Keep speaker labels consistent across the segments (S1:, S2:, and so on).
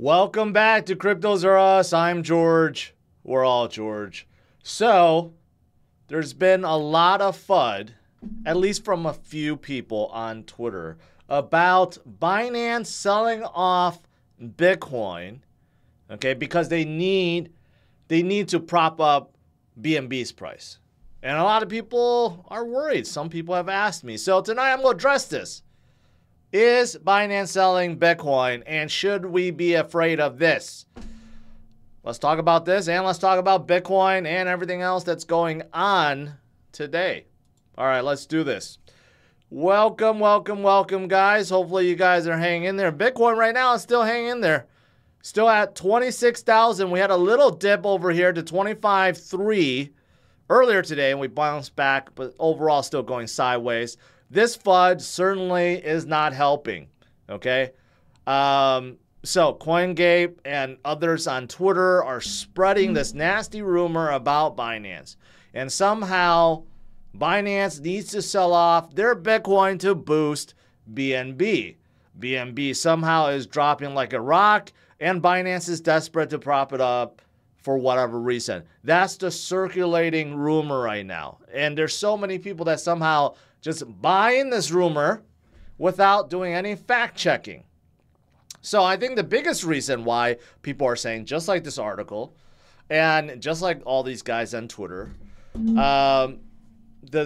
S1: Welcome back to CryptosRus. I'm George. We're all George. So, there's been a lot of FUD, at least from a few people on Twitter, about Binance selling off Bitcoin, okay, because they need to prop up BNB's price. And a lot of people are worried. Some people have asked me. So tonight I'm going to address this. Is Binance selling Bitcoin, and should we be afraid of this? Let's talk about this, and let's talk about Bitcoin and everything else that's going on today. All right, let's do this. Welcome, guys. Hopefully you guys are hanging in there. Bitcoin right now is still hanging in there. Still at 26,000. We had a little dip over here to 25.3 earlier today, and we bounced back, but overall still going sideways. This FUD certainly is not helping, okay? So CoinGate and others on Twitter are spreading this nasty rumor about Binance. And somehow Binance needs to sell off their Bitcoin to boost BNB. BNB somehow is dropping like a rock, and Binance is desperate to prop it up for whatever reason. That's the circulating rumor right now. And there's so many people that somehow just buying this rumor without doing any fact checking. So I think the biggest reason why people are saying, just like this article, and just like all these guys on Twitter, the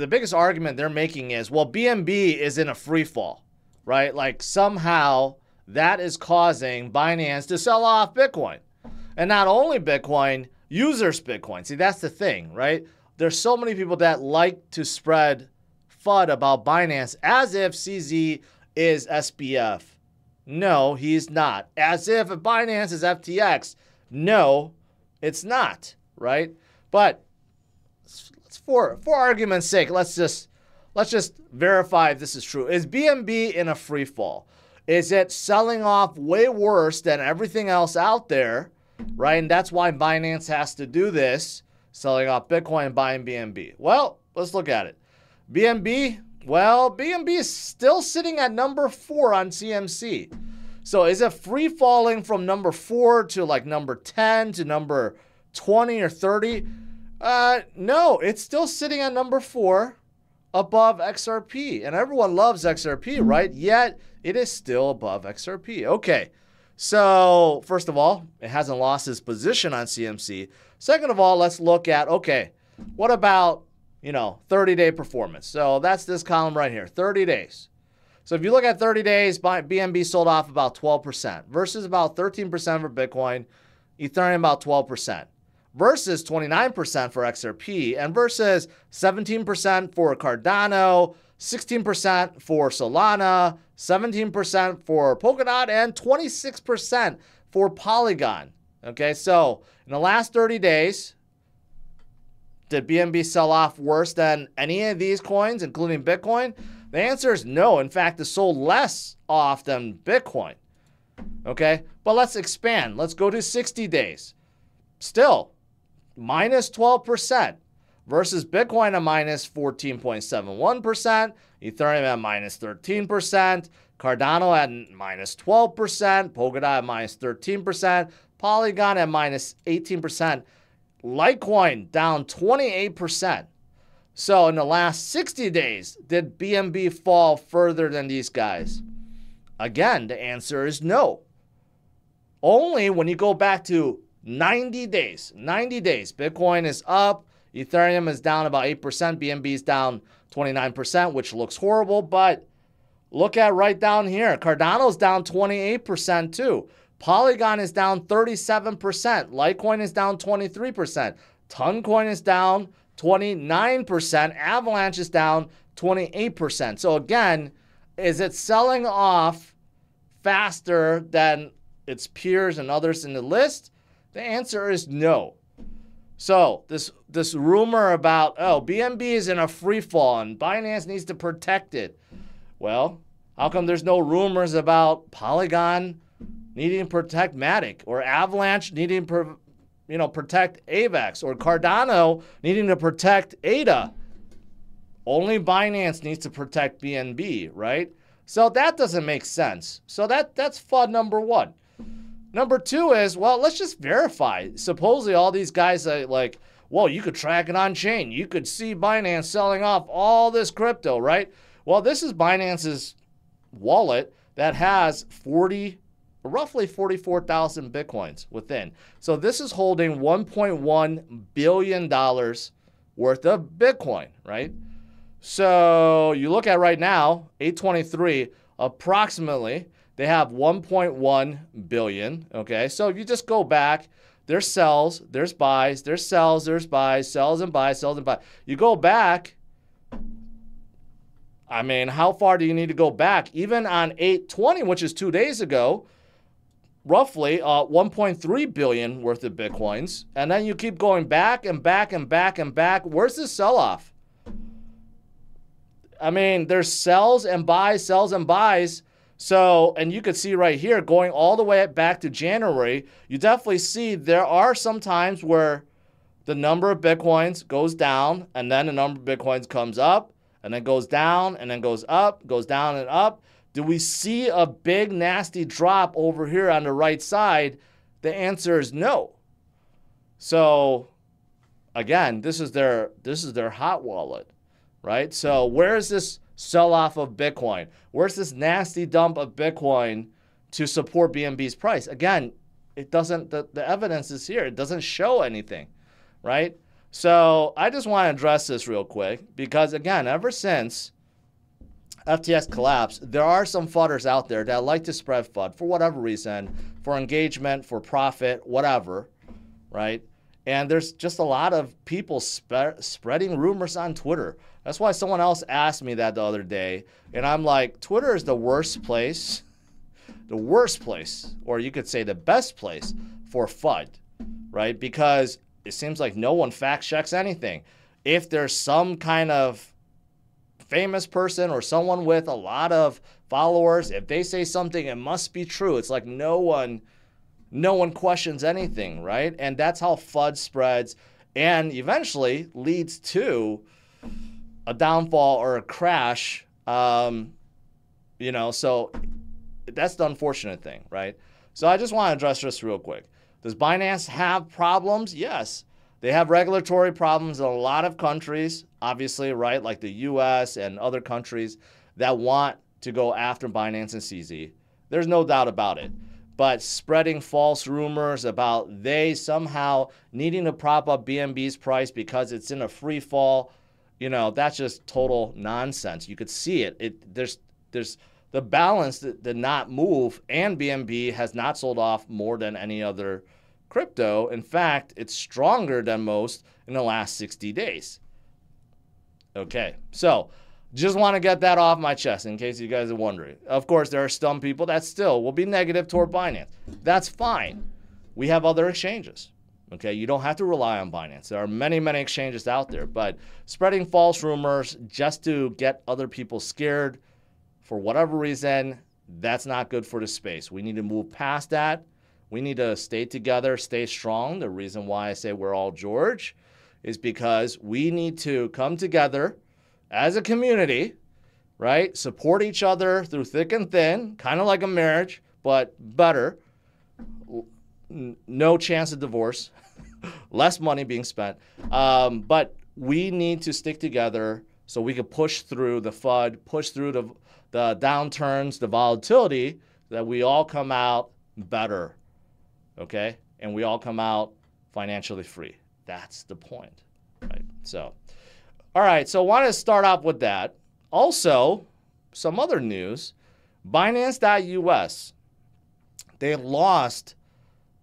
S1: biggest argument they're making is, well, BNB is in a free fall, right? Like somehow that is causing Binance to sell off Bitcoin. And not only Bitcoin, users' Bitcoin. See, that's the thing, right? There's so many people that like to spread FUD about Binance as if CZ is SBF. No, he's not. As if Binance is FTX. No, it's not, right? But for argument's sake, let's just verify if this is true. Is BNB in a free fall? Is it selling off way worse than everything else out there, right? And that's why Binance has to do this, selling off Bitcoin and buying BNB. Well, let's look at it. BNB, well, BNB is still sitting at number 4 on CMC. So is it free falling from number 4 to like number 10 to number 20 or 30? No, it's still sitting at number 4 above XRP. And everyone loves XRP, right? Yet it is still above XRP. Okay, so first of all, it hasn't lost its position on CMC. Second of all, let's look at, okay, what about 30-day performance? So that's this column right here, 30 days. So if you look at 30 days, BNB sold off about 12% versus about 13% for Bitcoin, Ethereum about 12%, versus 29% for XRP, and versus 17% for Cardano, 16% for Solana, 17% for Polkadot, and 26% for Polygon. Okay, so in the last 30 days, did BNB sell off worse than any of these coins, including Bitcoin? The answer is no. In fact, it sold less off than Bitcoin. Okay, but let's expand. Let's go to 60 days. Still, minus 12% versus Bitcoin at minus 14.71%, Ethereum at minus 13%, Cardano at minus 12%, Polkadot at minus 13%, Polygon at minus 18%. Litecoin down 28%. So in the last 60 days, did BNB fall further than these guys? Again, the answer is no. Only when you go back to 90 days. 90 days, Bitcoin is up, Ethereum is down about 8%, BNB is down 29%, which looks horrible, but look at right down here. Cardano's down 28% too. Polygon is down 37%. Litecoin is down 23%. Toncoin is down 29%. Avalanche is down 28%. So again, is it selling off faster than its peers and others in the list? The answer is no. So this rumor about, oh, BNB is in a free fall and Binance needs to protect it. Well, how come there's no rumors about Polygon needing to protect Matic, or Avalanche needing to protect AVAX, or Cardano needing to protect ADA? Only Binance needs to protect BNB, right? So that doesn't make sense. So that's FUD number 1. Number two is, well, let's just verify. Supposedly all these guys are like, well, you could track it on chain. You could see Binance selling off all this crypto, right? Well, this is Binance's wallet that has roughly 44,000 Bitcoins within. So this is holding $1.1 billion worth of Bitcoin, right? So you look at right now, 823, approximately, they have 1.1 billion, okay? So if you just go back, there's sells, there's buys, there's sells, there's buys, sells and buys, sells and buys. You go back, I mean, how far do you need to go back? Even on 820, which is 2 days ago, roughly 1.3 billion worth of Bitcoins. And then you keep going back and back and back and back. Where's the sell-off? I mean, there's sells and buys, sells and buys. So, and you could see right here, going all the way back to January, you definitely see there are some times where the number of Bitcoins goes down, and then the number of Bitcoins comes up, and then goes down, and then goes up, goes down and up. Do we see a big, nasty drop over here on the right side? The answer is no. So, again, this is their hot wallet, right? So, where is this sell-off of Bitcoin? Where's this nasty dump of Bitcoin to support BNB's price? Again, it doesn't, the evidence is here. It doesn't show anything, right? So I just want to address this real quick because, again, ever since FTX collapsed, there are some fudders out there that like to spread FUD for whatever reason, for engagement, for profit, whatever, right? And there's just a lot of people spreading rumors on Twitter. That's why someone else asked me that the other day. And I'm like, Twitter is the worst place, or you could say the best place for FUD, right? Because it seems like no one fact checks anything. If there's some kind of famous person or someone with a lot of followers, if they say something, it must be true. It's like no one questions anything, right? And that's how FUD spreads and eventually leads to a downfall or a crash, so that's the unfortunate thing, right? So I just want to address this real quick. Does Binance have problems? Yes. They have regulatory problems in a lot of countries, obviously, right? Like the US and other countries that want to go after Binance and CZ. There's no doubt about it. But spreading false rumors about they somehow needing to prop up BNB's price because it's in a free fall, that's just total nonsense. You could see it. There's the balance that did not move, and BNB has not sold off more than any other crypto. In fact, it's stronger than most in the last 60 days. Okay, so just want to get that off my chest in case you guys are wondering. Of course, there are some people that still will be negative toward Binance. That's fine. We have other exchanges. Okay, you don't have to rely on Binance. There are many, many exchanges out there, but spreading false rumors just to get other people scared for whatever reason, that's not good for the space. We need to move past that. We need to stay together, stay strong. The reason why I say we're all George is because we need to come together as a community, right? Support each other through thick and thin, kind of like a marriage, but better. No chance of divorce, less money being spent. But we need to stick together so we can push through the FUD, push through the downturns, the volatility, that we all come out better, okay? And we all come out financially free. That's the point, right? So, all right, so I want to start off with that. Also, some other news, Binance.us, they lost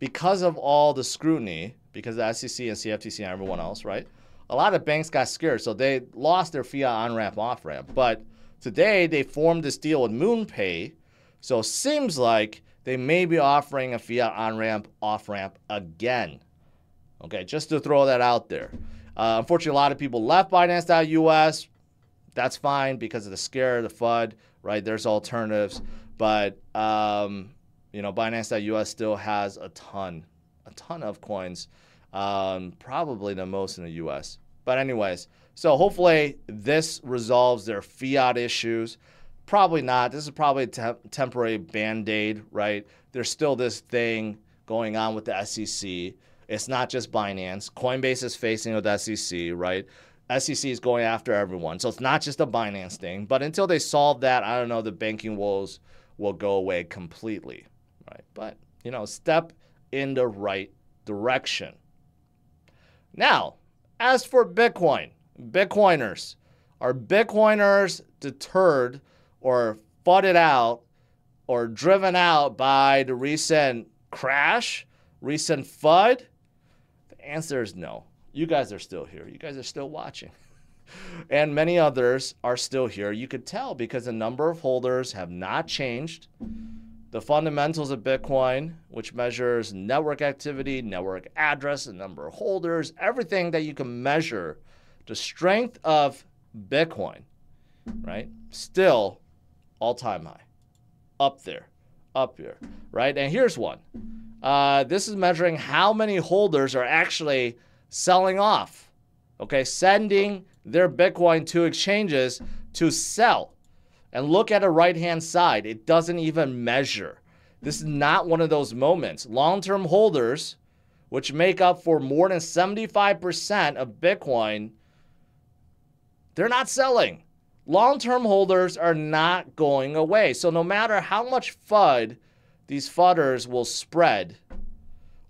S1: because of all the scrutiny, because the SEC and CFTC and everyone else, right? A lot of banks got scared, so they lost their fiat on-ramp, off-ramp. But today, they formed this deal with Moonpay, so it seems like they may be offering a fiat on-ramp, off-ramp again. Okay, just to throw that out there. Unfortunately, a lot of people left Binance.us. That's fine because of the scare, the FUD, right? There's alternatives. But, Binance.us still has a ton of coins, probably the most in the US. But anyways, so hopefully this resolves their fiat issues. probably not. This is probably a temporary Band-Aid, right? There's still this thing going on with the SEC. It's not just Binance. Coinbase is facing with the SEC, right? SEC is going after everyone. So it's not just a Binance thing. But until they solve that, I don't know, the banking woes will go away completely, right? But, step in the right direction. Now, as for Bitcoin, Bitcoiners, are Bitcoiners deterred or fudded out or driven out by the recent crash, recent FUD? The answer is no. You guys are still here. You guys are still watching. And many others are still here. You could tell because the number of holders have not changed. The fundamentals of Bitcoin, which measures network activity, network address, the number of holders, everything that you can measure, the strength of Bitcoin, right? Still all-time high. Up there, right? And here's one. This is measuring how many holders are actually selling off, okay? Sending their Bitcoin to exchanges to sell. And look at the right-hand side. It doesn't even measure. This is not one of those moments. Long-term holders, which make up for more than 75% of Bitcoin, they're not selling. Long-term holders are not going away. So no matter how much FUD these FUDders will spread,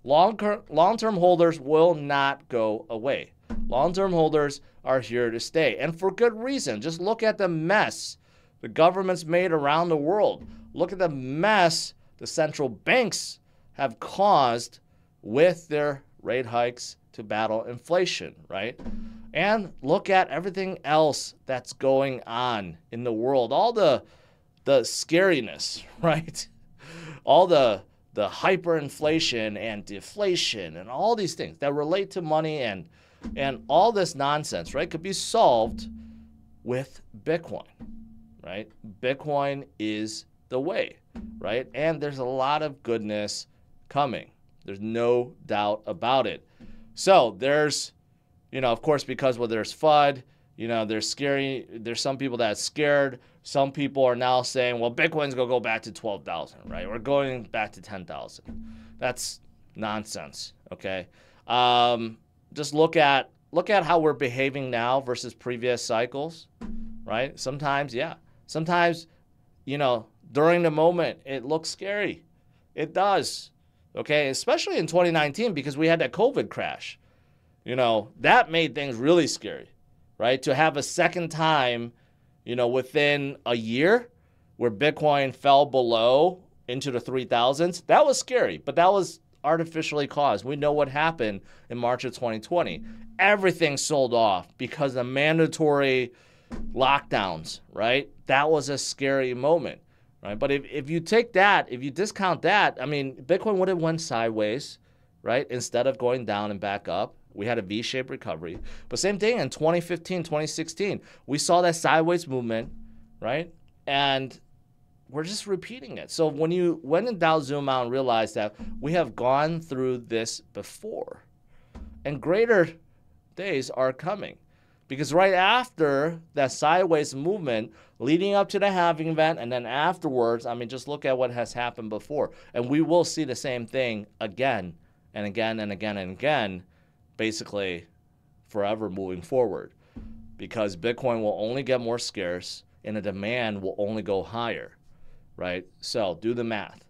S1: long-term holders will not go away. Long-term holders are here to stay. And for good reason. Just look at the mess the government's made around the world. Look at the mess the central banks have caused with their rate hikes to battle inflation, right? And look at everything else that's going on in the world. All the scariness, right? All the hyperinflation and deflation and all these things that relate to money and all this nonsense, right, could be solved with Bitcoin, right? Bitcoin is the way, right? And there's a lot of goodness coming. There's no doubt about it. So there's, of course, because there's FUD, there's scary. There's some people that's scared. Some people are now saying, well, Bitcoin's going to go back to 12,000, right? We're going back to 10,000. That's nonsense, okay? Just look at how we're behaving now versus previous cycles, right? Sometimes, during the moment, it looks scary. It does, okay? Especially in 2019 because we had that COVID crash. That made things really scary, right? To have a second time, within a year where Bitcoin fell below into the 3,000s, that was scary, but that was artificially caused. We know what happened in March of 2020. Everything sold off because of the mandatory lockdowns, right? That was a scary moment, right? But if you take that, if you discount that, Bitcoin would have went sideways, right? Instead of going down and back up. We had a V-shaped recovery. But same thing in 2015, 2016. We saw that sideways movement, right? And we're just repeating it. So when in doubt, zoom out and realize that we have gone through this before. And greater days are coming. Because right after that sideways movement, leading up to the halving event, and then afterwards, just look at what has happened before. And we will see the same thing again and again and again and again, basically forever moving forward, because Bitcoin will only get more scarce and the demand will only go higher, right? So do the math.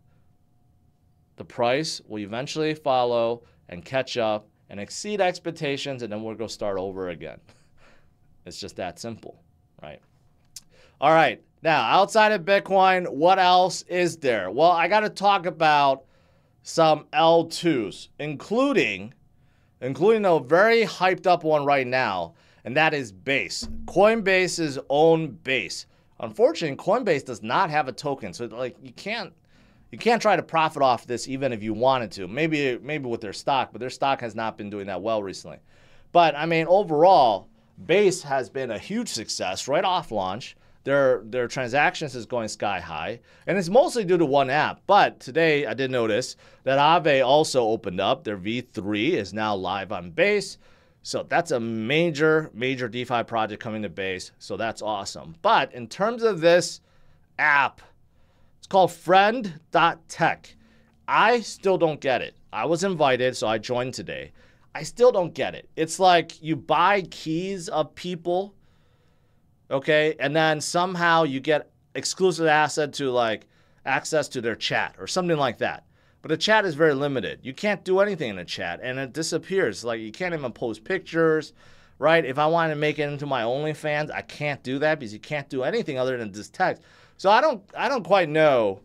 S1: The price will eventually follow and catch up and exceed expectations, and then we'll go start over again. It's just that simple, right? All right. Now, outside of Bitcoin, what else is there? Well, I got to talk about some L2s, including a very hyped up one right now, and that is Base. Coinbase's own Base. Unfortunately, Coinbase does not have a token, so you can't try to profit off this even if you wanted to. Maybe with their stock, but their stock has not been doing that well recently. But overall, Base has been a huge success right off launch. Their transactions is going sky high, and it's mostly due to one app. But today I did notice that Aave also opened up. Their V3 is now live on Base. So that's a major DeFi project coming to Base. So that's awesome. But in terms of this app. It's called friend.tech. I still don't get it. I was invited, so I joined today. I still don't get it. It's like you buy keys of people, okay, and then somehow you get exclusive access to their chat or something like that. But the chat is very limited. You can't do anything in the chat, and it disappears. Like, you can't even post pictures, right? If I want to make it into my OnlyFans, I can't do that because you can't do anything other than just text. So I don't quite know,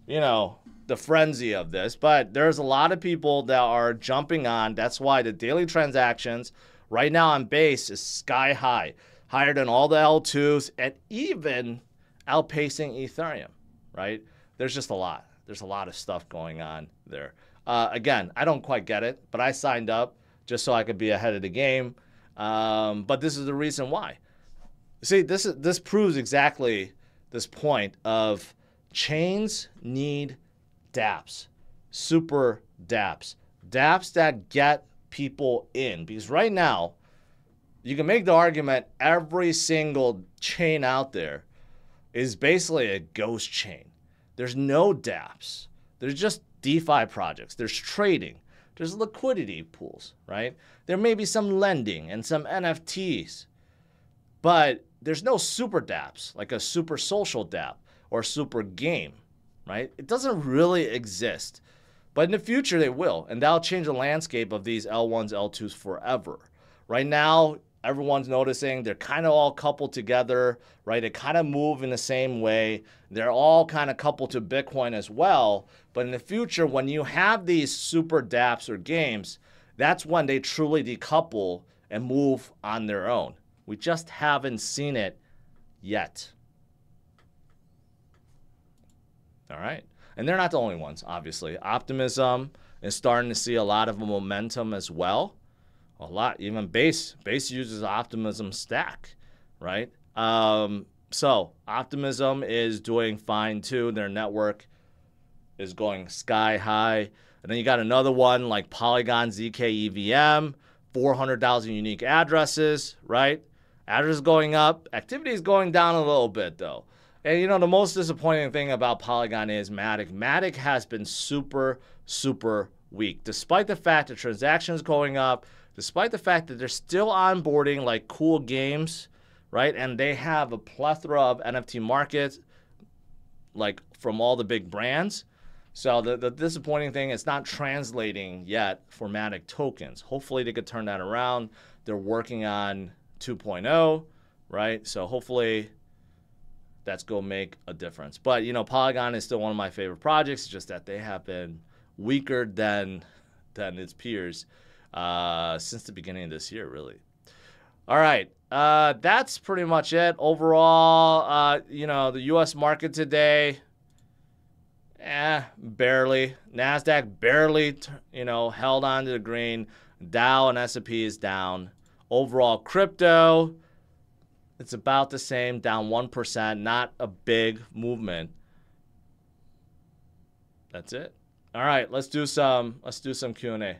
S1: the frenzy of this, but there's a lot of people that are jumping on. That's why the daily transactions right now on Base is sky high, higher than all the L2s, and even outpacing Ethereum, right? There's just a lot. There's a lot of stuff going on there. Again, I don't quite get it, but I signed up just so I could be ahead of the game. But this is the reason why. See, this proves exactly this point of chains need dApps, super dApps, dApps that get people in. Because right now, you can make the argument every single chain out there is basically a ghost chain. There's no dApps. There's just DeFi projects. There's trading. There's liquidity pools, right? There may be some lending and some NFTs, but there's no super dApps, like a super social dApp or super game, right? It doesn't really exist. But in the future, they will, and that'll change the landscape of these L1s, L2s forever. Right now, everyone's noticing they're kind of all coupled together, right? They kind of move in the same way. They're all kind of coupled to Bitcoin as well. But in the future, when you have these super dApps or games, that's when they truly decouple and move on their own. We just haven't seen it yet. All right. And they're not the only ones, obviously. Optimism is starting to see a lot of momentum as well. A lot, even Base uses Optimism stack, right? So Optimism is doing fine too. Their network is going sky high. And then you got another one like Polygon ZK EVM, 400,000 unique addresses, right? Addresses going up. Activity is going down a little bit though. And the most disappointing thing about Polygon is Matic. Matic has been super, super weak. Despite the fact that transactions going up, despite the fact that they're still onboarding like cool games, right? And they have a plethora of NFT markets, like from all the big brands. So the disappointing thing is not translating yet for Matic tokens. Hopefully they could turn that around. They're working on 2.0, right? So hopefully that's going to make a difference. But, Polygon is still one of my favorite projects. It's just that they have been weaker than its peers since the beginning of this year, really. All right. That's pretty much it. Overall, the U.S. market today, barely. NASDAQ barely, held on to the green. Dow and S&P is down. Overall, crypto, it's about the same, down 1%, not a big movement. That's it. All right, let's do some Q&A.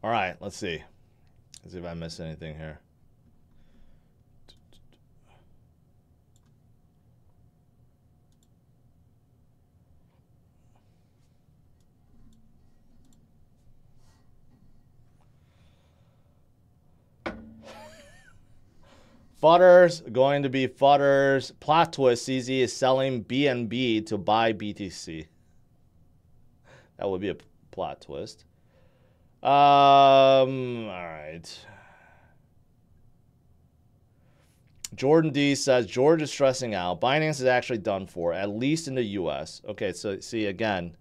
S1: All right, let's see. Let's see if I missed anything here. Futters, going to be Futters. Plot twist, CZ is selling BNB to buy BTC. That would be a plot twist. All right. Jordan D says, George is stressing out. Binance is actually done for, at least in the U.S. Okay, so see, again,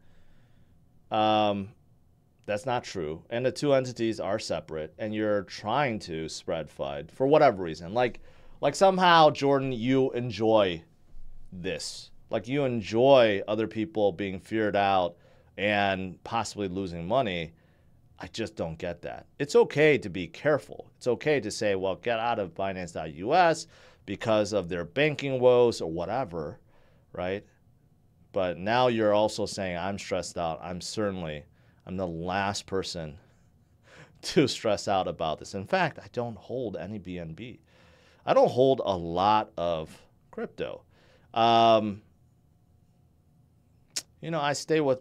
S1: that's not true. And the two entities are separate, and you're trying to spread FUD for whatever reason. Like somehow, Jordan, you enjoy this. Like you enjoy other people being feared out and possibly losing money. I just don't get that. It's okay to be careful. It's okay to say, well, get out of Binance.us because of their banking woes or whatever, right? But now you're also saying I'm stressed out. I'm the last person to stress out about this. In fact, I don't hold any BNB. I don't hold a lot of crypto. You know, I stay with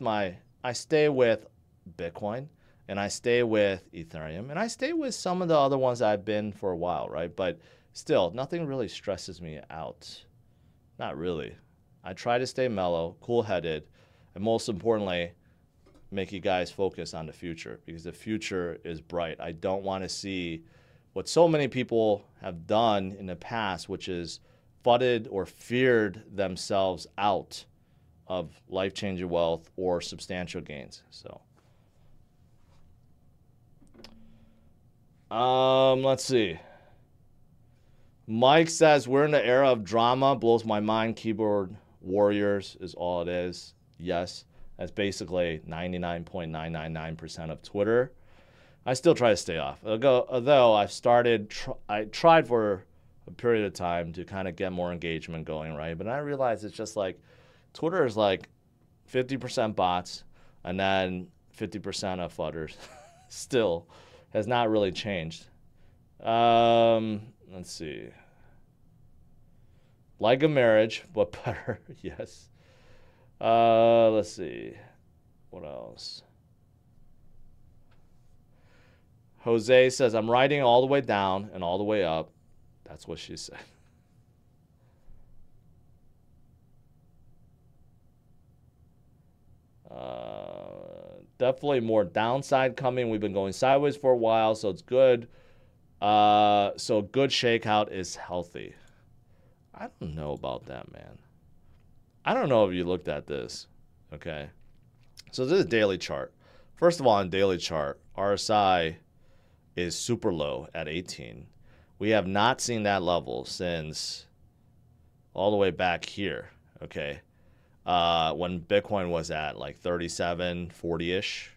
S1: Bitcoin, and I stay with Ethereum, and I stay with some of the other ones I've been for a while, right? But still, nothing really stresses me out. Not really. I try to stay mellow, cool-headed, and most importantly, make you guys focus on the future, because the future is bright. I don't want to see what so many people have done in the past, which is fudded or feared themselves out of life-changing wealth or substantial gains. So, let's see. Mike says, we're in the era of drama. Blows my mind. Keyboard warriors is all it is. Yes, that's basically 99.999% of Twitter. I still try to stay off. Although I tried for a period of time to kind of get more engagement going, right? But I realized it's just like Twitter is like 50% bots and then 50% of fudders. Still has not really changed. Let's see. Like a marriage, but better. Yes. Let's see. What else? Jose says, I'm writing all the way down and all the way up. That's what she said. Definitely more downside coming. We've been going sideways for a while, so it's good. So good shakeout is healthy. I don't know about that, man. I don't know if you looked at this. Okay. So this is a daily chart. First of all, on daily chart, RSI is super low at 18. We have not seen that level since all the way back here. Okay. When Bitcoin was at like 37, 40-ish.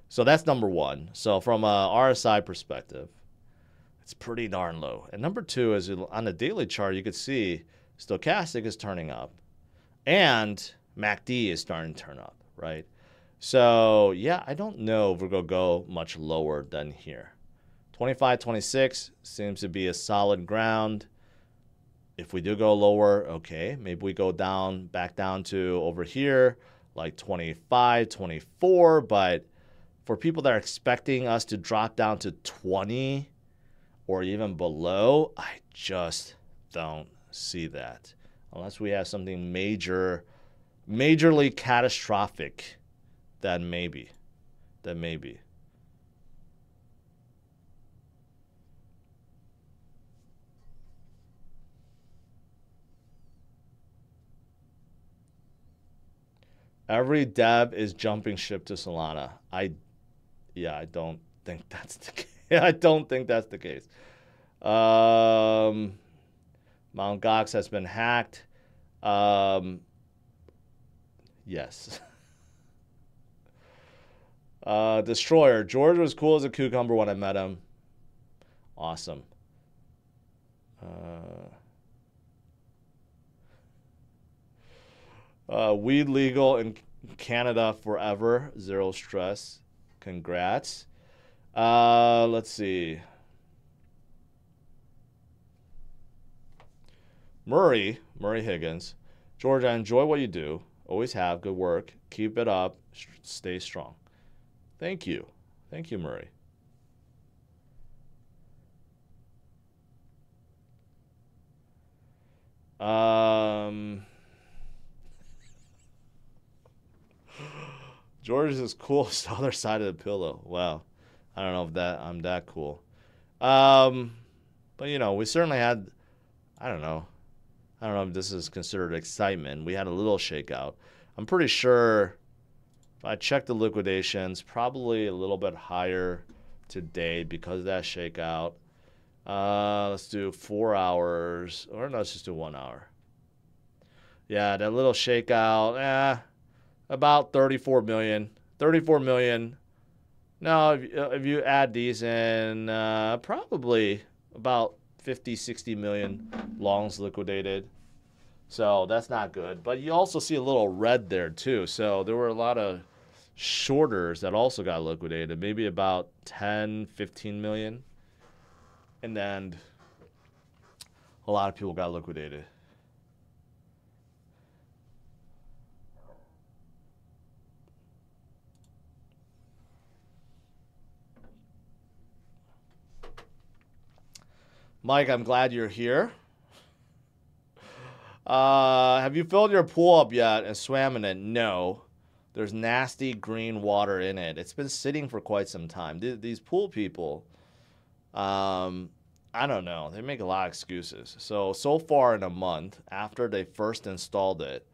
S1: So that's number one. So from a RSI perspective, it's pretty darn low. And number two is on the daily chart, you could see stochastic is turning up and MACD is starting to turn up, right? So yeah, I don't know if we're going to go much lower than here. 25, 26 seems to be a solid ground. If we do go lower, okay, maybe we go down, back down to over here, like 25, 24. But for people that are expecting us to drop down to 20 or even below, I just don't see that. Unless we have something majorly catastrophic, then maybe. Every dev is jumping ship to Solana. I don't think that's the case. I don't think that's the case. Mt. Gox has been hacked. Yes. Destroyer. George was cool as a cucumber when I met him. Awesome. Weed legal in Canada forever. Zero stress. Congrats. Let's see. Murray Higgins. George, I enjoy what you do. Always have. Good work. Keep it up. Stay strong. Thank you. Thank you, Murray. George is cool as the other side of the pillow. Wow. I don't know if I'm that cool. But you know, we certainly had, I don't know if this is considered excitement. We had a little shakeout. I'm pretty sure if I check the liquidations, probably a little bit higher today because of that shakeout. Let's do 4 hours, or no, let's just do 1 hour. Yeah, that little shakeout, about 34 million. 34 million. No, if you add these in, probably about 50, 60 million longs liquidated. So that's not good. But you also see a little red there too. So there were a lot of shorters that also got liquidated, maybe about 10, 15 million. And then a lot of people got liquidated. Mike, I'm glad you're here. Have you filled your pool up yet and swam in it? No. There's nasty green water in it. It's been sitting for quite some time. These pool people, I don't know. They make a lot of excuses. So far in a month, after they first installed it,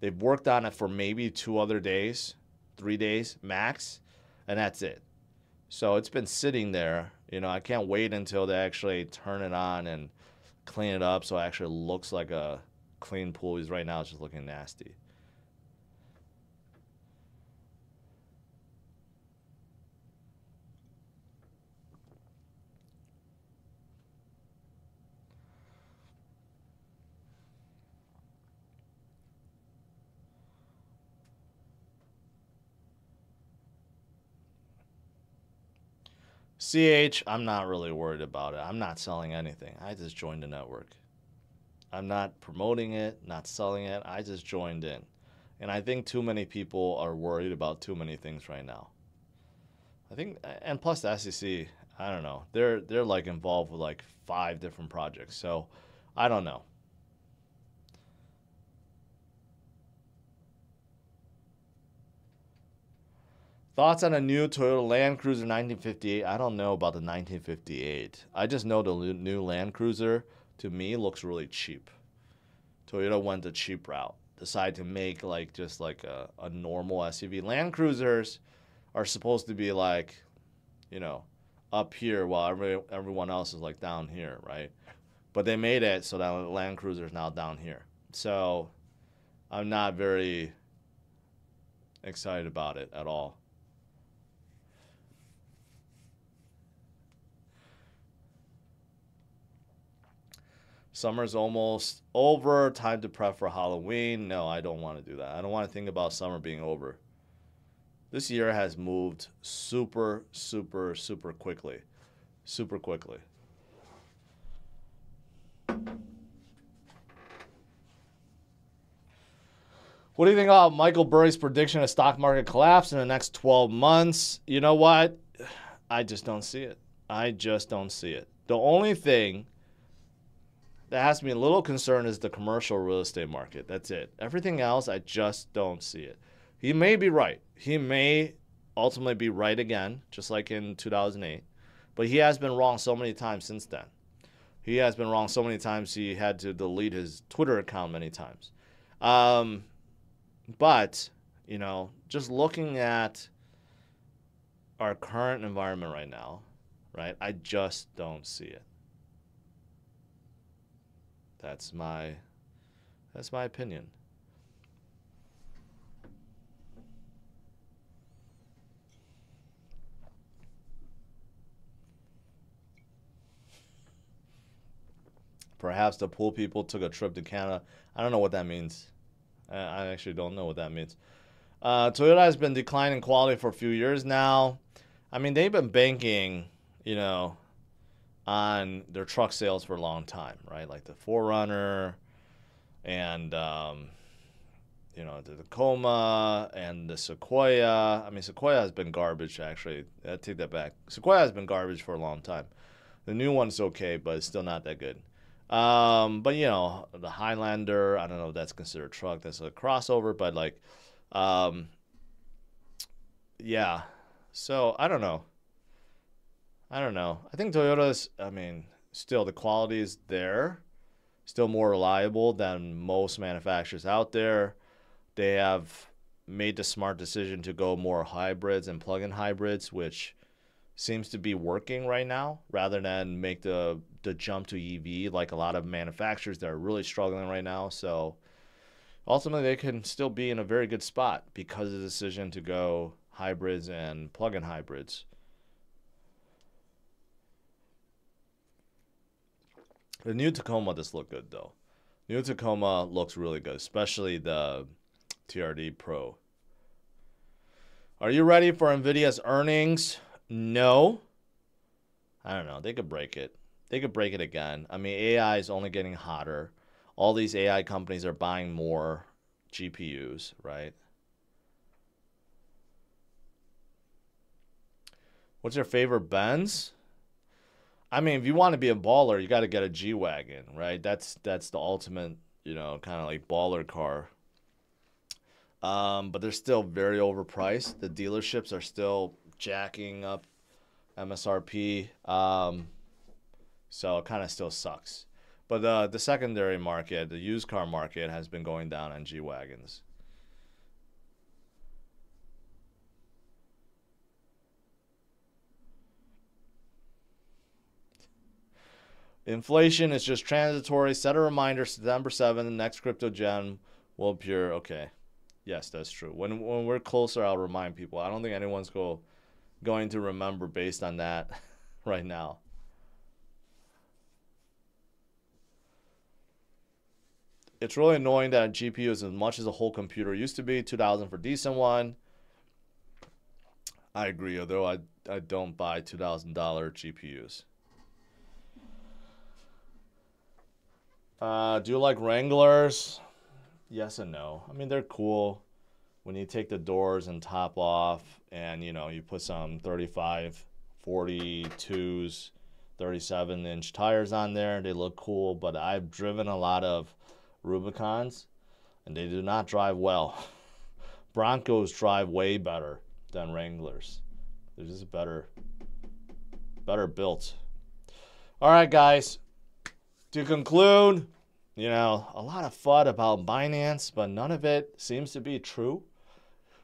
S1: they've worked on it for maybe 2 other days, 3 days max, and that's it. So it's been sitting there. You know, I can't wait until they actually turn it on and clean it up so it actually looks like a clean pool. Because right now it's just looking nasty. CH, I'm not really worried about it. I'm not selling anything. I just joined the network. I'm not promoting it, not selling it. I just joined in. And I think too many people are worried about too many things right now. I think, and plus the SEC, I don't know. They're like involved with like 5 different projects. So I don't know. Thoughts on a new Toyota Land Cruiser 1958? I don't know about the 1958. I just know the new Land Cruiser, to me, looks really cheap. Toyota went the cheap route. Decided to make like just like a normal SUV. Land Cruisers are supposed to be like, you know, up here while everyone else is like down here, right? But they made it so that Land Cruiser is now down here. So I'm not very excited about it at all. Summer's almost over. Time to prep for Halloween. No, I don't want to do that. I don't want to think about summer being over. This year has moved super, super, super quickly. Super quickly. What do you think about Michael Burry's prediction of stock market collapse in the next 12 months? You know what? I just don't see it. I just don't see it. The only thing that has me a little concerned is the commercial real estate market. That's it. Everything else, I just don't see it. He may be right. He may ultimately be right again, just like in 2008. But he has been wrong so many times since then. He has been wrong so many times he had to delete his Twitter account many times. But, you know, just looking at our current environment right now, right, I just don't see it. That's my opinion. Perhaps the pool people took a trip to Canada. I don't know what that means. I actually don't know what that means. Toyota has been declining quality for a few years now. I mean, they've been banking, you know, on their truck sales for a long time, right? Like the 4Runner and, you know, the Tacoma and the Sequoia. I mean, Sequoia has been garbage, actually. I take that back. Sequoia has been garbage for a long time. The new one's okay, but it's still not that good. But, you know, the Highlander, I don't know if that's considered a truck. That's a crossover, but, like, yeah. So, I don't know. I think Toyota's, I mean, still the quality is there. Still more reliable than most manufacturers out there. They have made the smart decision to go more hybrids and plug-in hybrids, which seems to be working right now, rather than make the jump to EV like a lot of manufacturers that are really struggling right now. So, ultimately they can still be in a very good spot because of the decision to go hybrids and plug-in hybrids. The new Tacoma does look good though. New Tacoma looks really good, especially the TRD Pro. Are you ready for NVIDIA's earnings? No. I don't know. They could break it. They could break it again. I mean, AI is only getting hotter. All these AI companies are buying more GPUs, right? What's your favorite Benz? I mean, if you want to be a baller, you got to get a G-Wagon, right? That's the ultimate, you know, kind of like baller car. But they're still very overpriced. The dealerships are still jacking up MSRP. So it kind of still sucks. But the secondary market, the used car market, has been going down on G-Wagons. Inflation is just transitory. Set a reminder, September 7th, the next crypto gem will appear. Okay. Yes, that's true. When we're closer, I'll remind people. I don't think anyone's going to remember based on that right now. It's really annoying that a GPU is as much as a whole computer used to be. $2,000 for a decent one. I agree, although I don't buy $2,000 GPUs. Do you like Wranglers? Yes and no. I mean, they're cool when you take the doors and top off and, you know, you put some 35, 42s, 37-inch tires on there. They look cool, but I've driven a lot of Rubicons, and they do not drive well. Broncos drive way better than Wranglers. They're just better built. All right, guys. To conclude, you know, a lot of FUD about Binance, but none of it seems to be true.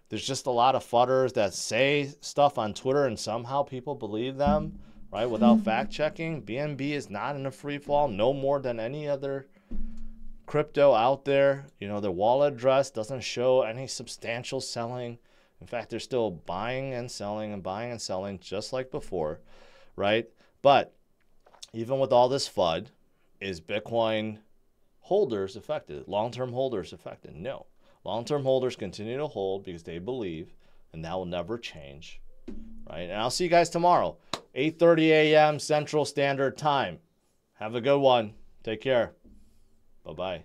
S1: There's just a lot of FUDders that say stuff on Twitter and somehow people believe them, right, without fact-checking. BNB is not in a free fall, no more than any other crypto out there. You know, their wallet address doesn't show any substantial selling. In fact, they're still buying and selling just like before, right? But even with all this FUD, is Bitcoin holders affected? Long-term holders affected? No. Long-term holders continue to hold because they believe, and that will never change, right? And I'll see you guys tomorrow, 8:30 a.m. Central Standard Time. Have a good one. Take care. Bye-bye.